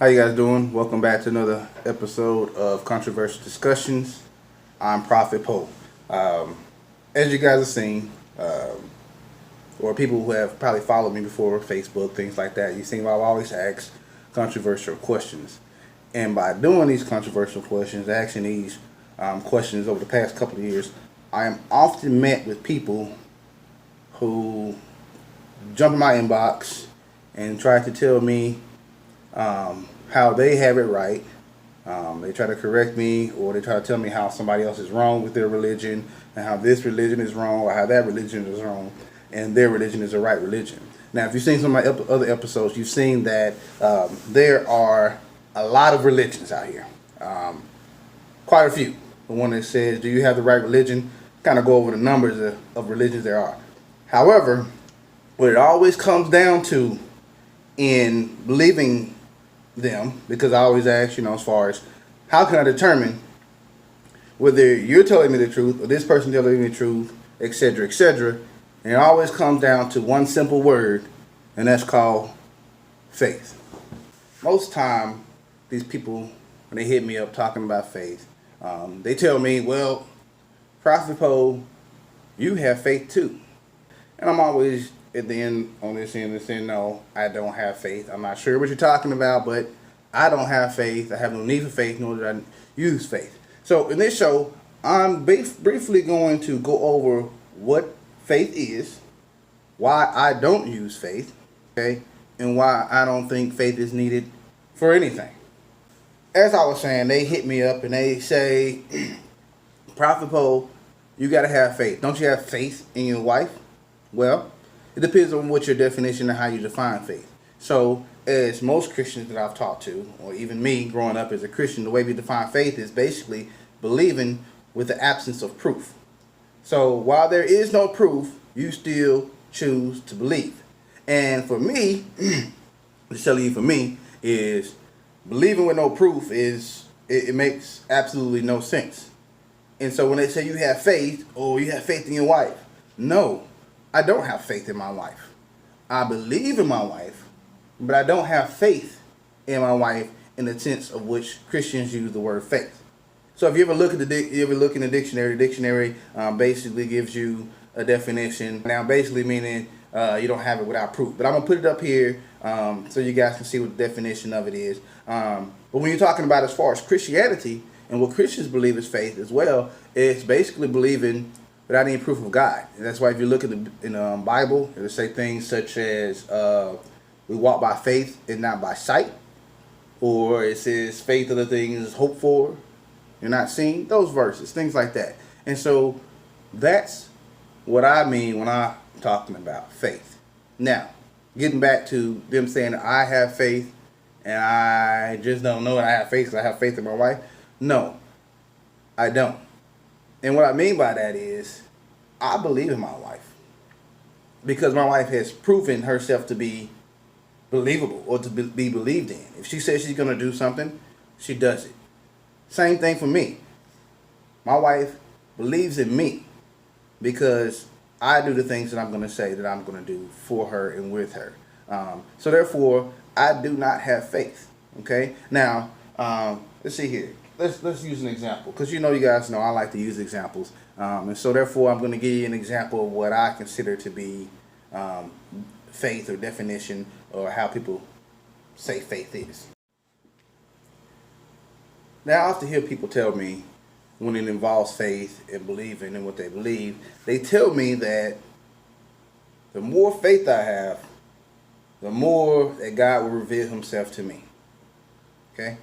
How you guys doing? Welcome back to another episode of Controversial Discussions. I'm Prophet Poe. As you guys have seen, or people who have probably followed me before, Facebook, things like that, you've seen I've always asked controversial questions. And by doing these controversial questions, asking these questions over the past couple of years, I am often met with people who jump in my inbox and try to tell me how they have it right. They try to correct me, or they try to tell me how somebody else is wrong with their religion, and how this religion is wrong, or how that religion is wrong, and their religion is the right religion. Now, if you've seen some of my other episodes, you've seen that there are a lot of religions out here. Quite a few. The one that says, do you have the right religion? Kind of go over the numbers of religions there are. However, what it always comes down to in believing them, because I always ask, as far as how can I determine whether you're telling me the truth or this person telling me the truth, etc., etc. And it always comes down to one simple word, and that's called faith. Most time, these people, when they hit me up talking about faith, they tell me, well, Prophet Poe, you have faith too. And I'm always at the end on this end and saying, no, I don't have faith. I'm not sure what you're talking about, but I don't have faith. I have no need for faith, nor do I use faith. So in this show, I'm briefly going to go over what faith is, why I don't use faith, okay, and why I don't think faith is needed for anything. As I was saying, they hit me up and they say, Prophet Poe, you got to have faith. Don't you have faith in your wife? Well, it depends on what your definition and how you define faith. So, as most Christians that I've talked to, or even me growing up as a Christian, the way we define faith is basically believing with the absence of proof. So, while there is no proof, you still choose to believe. And for me, to tell you for me, is believing with no proof it makes absolutely no sense. And so when they say you have faith, or you have faith in your wife, no. I don't have faith in my wife. I believe in my wife, but I don't have faith in my wife in the sense of which Christians use the word faith. So if you ever look at the dictionary basically gives you a definition. Now, basically meaning you don't have it without proof. But I'm gonna put it up here so you guys can see what the definition of it is. But when you're talking about as far as Christianity and what Christians believe is faith as well, it's basically believing without any proof of God. And that's why if you look in the Bible, it'll say things such as we walk by faith and not by sight. Or it says faith are the things hoped for and not seen. Those verses, things like that. And so that's what I mean when I'm talking about faith. Now, getting back to them saying that I have faith and I just don't know that I have faith because I have faith in my wife. No, I don't. And what I mean by that is, I believe in my wife because my wife has proven herself to be believable or to be believed in. If she says she's going to do something, she does it. Same thing for me. My wife believes in me because I do the things that I'm going to say that I'm going to do for her and with her. So therefore, I do not have faith. Okay? Now, let's see here. Let's use an example, because you guys know I like to use examples, and so therefore I'm going to give you an example of what I consider to be faith or definition, or how people say faith is. Now, I often hear people tell me when it involves faith and believing in what they believe, they tell me that the more faith I have, the more that God will reveal himself to me. Okay?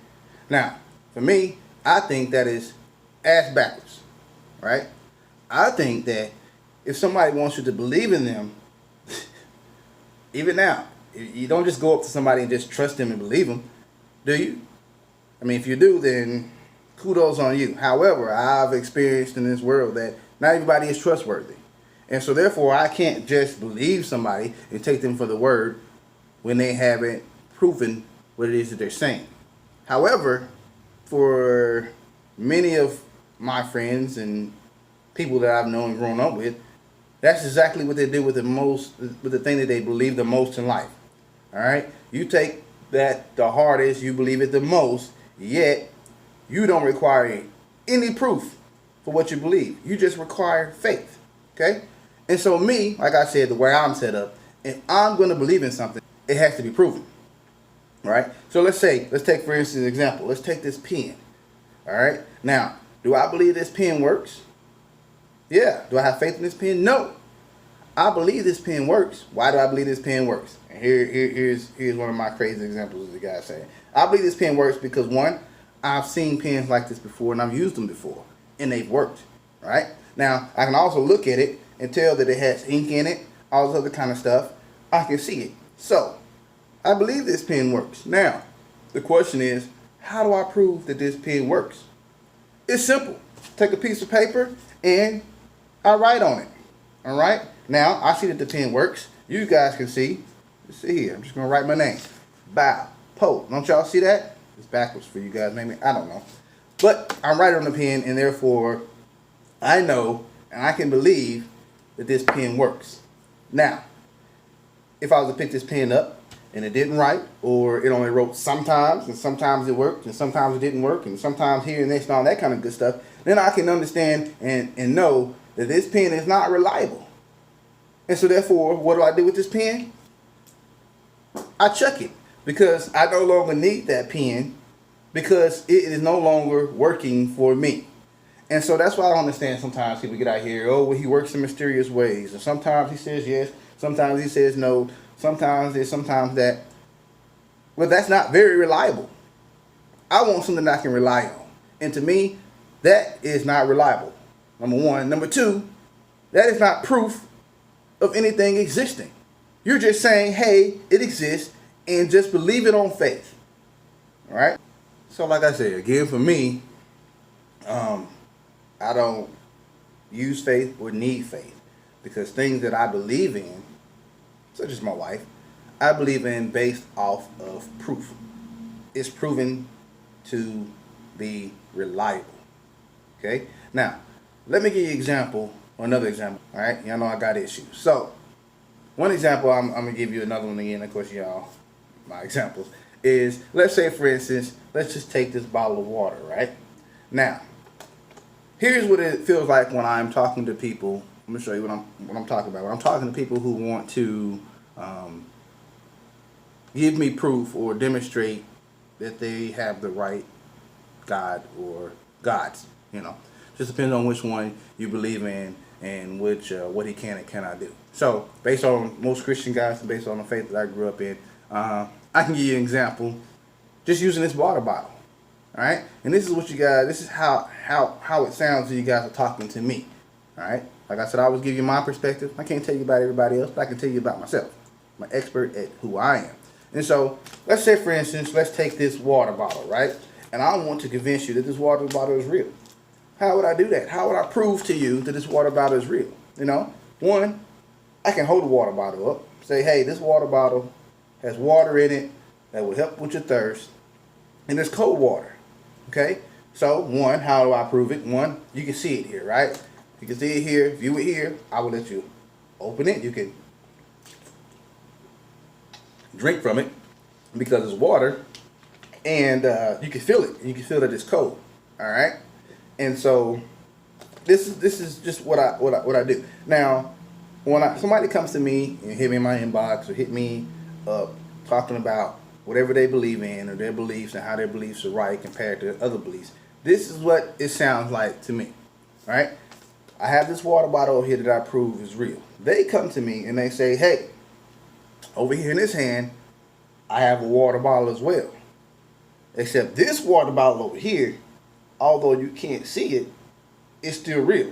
Now, for me, I think that is ass backwards, right? I think that if somebody wants you to believe in them, even now, you don't just go up to somebody and just trust them and believe them, do you? I mean, if you do, then kudos on you. However, I've experienced in this world that not everybody is trustworthy. And so therefore, I can't just believe somebody and take them for the word when they haven't proven what it is that they're saying. However, for many of my friends and people that I've known and grown up with, that's exactly what they do with the thing that they believe the most in life. All right? You take that the hardest, you believe it the most, yet you don't require any proof for what you believe. You just require faith. Okay? And so me, like I said, the way I'm set up, if I'm going to believe in something, it has to be proven. Right? So let's take for instance an example. Let's take this pen. All right? Now, do I believe this pen works? Yeah. Do I have faith in this pen? No. I believe this pen works. Why do I believe this pen works? And here's one of my crazy examples of the guy saying, I believe this pen works because one, I've seen pens like this before and I've used them before and they've worked. Right? Now, I can also look at it and tell that it has ink in it, all this other kind of stuff. I can see it. So, I believe this pen works. Now, the question is, how do I prove that this pen works? It's simple. Take a piece of paper and I write on it. All right? Now, I see that the pen works. You guys can see. Let's see here. I'm just going to write my name. Bow. Poe. Don't y'all see that? It's backwards for you guys, maybe. I don't know. But I'm writing on the pen, and therefore, I know and I can believe that this pen works. Now, if I was to pick this pen up and it didn't write, or it only wrote sometimes, and sometimes it worked, and sometimes it didn't work, and sometimes here and there and all that kind of good stuff, then I can understand and know that this pen is not reliable. And so therefore, what do I do with this pen? I chuck it, because I no longer need that pen, because it is no longer working for me. And so that's why I don't understand sometimes people get out here, oh, well, he works in mysterious ways. And sometimes he says yes, sometimes he says no, sometimes this, sometimes that. Well, that's not very reliable. I want something that I can rely on. And to me, that is not reliable. Number one. Number two, that is not proof of anything existing. You're just saying, hey, it exists, and just believe it on faith. All right? So like I said, again, for me, I don't use faith or need faith, because things that I believe in, such as my wife, I believe in based off of proof. It's proven to be reliable. Okay? Now, let me give you an example, or another example. All right? Y'all know I got issues. So, one example, I'm going to give you another one again, of course, y'all, my examples, is, let's say, for instance, let's just take this bottle of water, right? Now, here's what it feels like when I'm talking to people. I'm going to show you what I'm talking about. When I'm talking to people who want to give me proof or demonstrate that they have the right God or gods, you know. Just depends on which one you believe in and which what he can and cannot do. So, based on most Christian guys and based on the faith that I grew up in, I can give you an example just using this water bottle. All right? And this is what you guys, this is how it sounds when you guys are talking to me. All right? Like I said, I always give you my perspective. I can't tell you about everybody else, but I can tell you about myself. I'm an expert at who I am. And so, let's say, for instance, let's take this water bottle, right? And I want to convince you that this water bottle is real. How would I do that? How would I prove to you that this water bottle is real? You know, one, I can hold the water bottle up, say, hey, this water bottle has water in it that will help with your thirst, and it's cold water. Okay? So, one, how do I prove it? One, you can see it here, right? You can see it here, view it here. I will let you open it. You can drink from it because it's water, and you can feel it. You can feel that it's cold. All right? And so this is just what I do. Now, when somebody comes to me and hit me in my inbox or hit me up talking about whatever they believe in or their beliefs and how their beliefs are right compared to other beliefs, this is what it sounds like to me. All right? I have this water bottle here that I prove is real. They come to me and they say, hey, over here in this hand, I have a water bottle as well. Except this water bottle over here, although you can't see it, it's still real.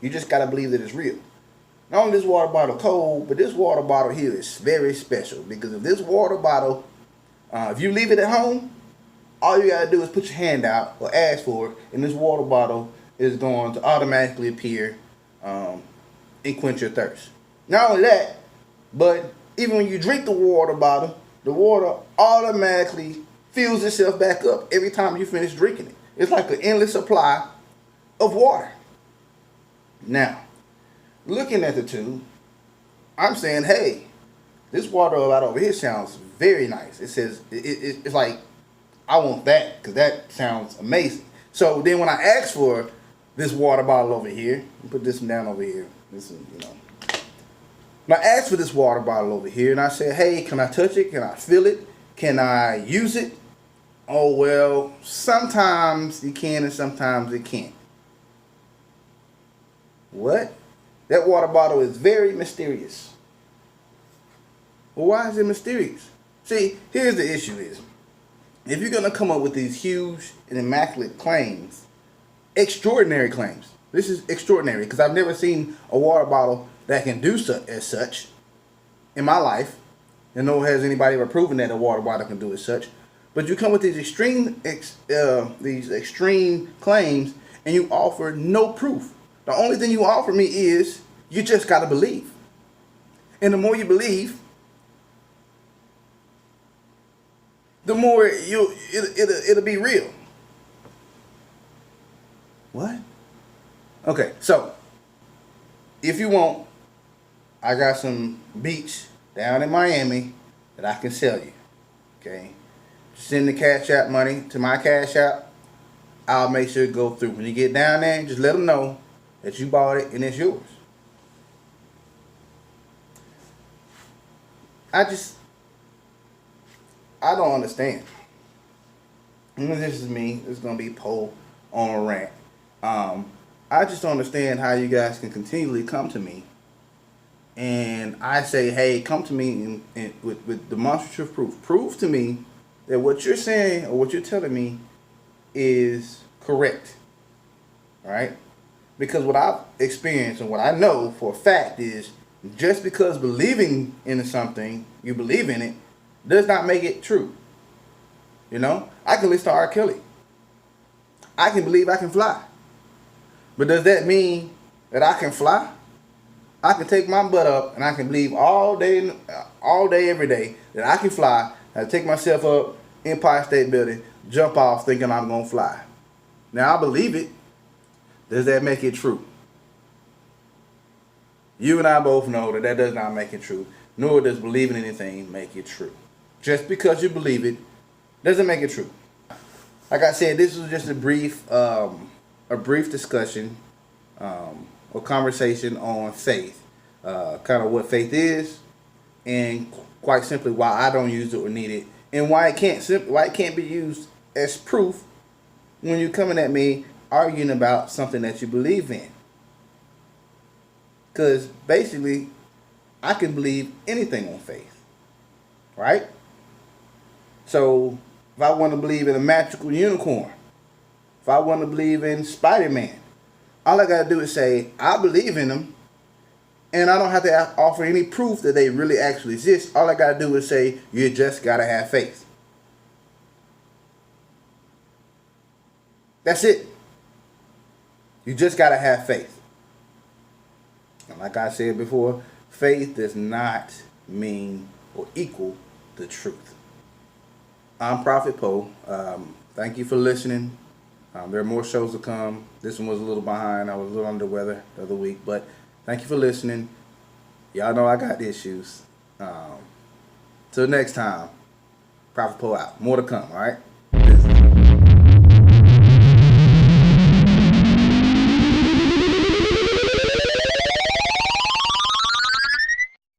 You just got to believe that it's real. Not only this water bottle cold, but this water bottle here is very special. Because if this water bottle, if you leave it at home, all you got to do is put your hand out or ask for it, and this water bottle is going to automatically appear and quench your thirst. Not only that, but even when you drink the water bottle, the water automatically fills itself back up every time you finish drinking it. It's like an endless supply of water. Now, looking at the two, I'm saying, hey, this water bottle over here sounds very nice. It says it's like I want that because that sounds amazing. So then when I ask for this water bottle over here, put this one down over here. This is, when I ask for this water bottle over here and I say, hey, can I touch it? Can I feel it? Can I use it? Oh, well, sometimes you can and sometimes you can't. What? That water bottle is very mysterious. Well, why is it mysterious? See, here's the issue is, if you're going to come up with these huge and immaculate claims, extraordinary claims, this is extraordinary because I've never seen a water bottle that can do as such in my life, and nor has anybody ever proven that a water bottle can do as such. But you come with these extreme claims, and you offer no proof. The only thing you offer me is you just got to believe, and the more you believe, the more it'll be real. What? Okay, so if you want, I got some beach down in Miami that I can sell you. Okay, send the Cash App money to my Cash App. I'll make sure it go through. When you get down there, just let them know that you bought it and it's yours. I don't understand. And this is me. It's gonna be Poe on a rant. I just don't understand how you guys can continually come to me, and I say, hey, come to me with demonstrative proof. Prove to me that what you're saying or what you're telling me is correct. All right? Because what I've experienced and what I know for a fact is just because believing in something, you believe in it, does not make it true. I can listen to R. Kelly. I can believe I can fly. But does that mean that I can fly? I can take my butt up and I can believe all day, every day that I can fly. I take myself up, Empire State Building, jump off thinking I'm going to fly. Now, I believe it. Does that make it true? You and I both know that does not make it true, nor does believing anything make it true. Just because you believe it doesn't make it true. Like I said, this was just a brief discussion or conversation on faith, kind of what faith is, and quite simply why I don't use it or need it, and why it can't be used as proof when you're coming at me arguing about something that you believe in. Because basically, I can believe anything on faith, right? So if I want to believe in a magical unicorn, if I want to believe in Spider-Man, all I got to do is say, I believe in them, and I don't have to offer any proof that they really actually exist. All I got to do is say, you just got to have faith. That's it. You just got to have faith. And like I said before, faith does not mean or equal the truth. I'm Prophet Poe. Thank you for listening. There are more shows to come. This one was a little behind. I was a little under the weather the other week. But thank you for listening. Y'all know I got issues. Till next time, Prophet Poe out. More to come, all right?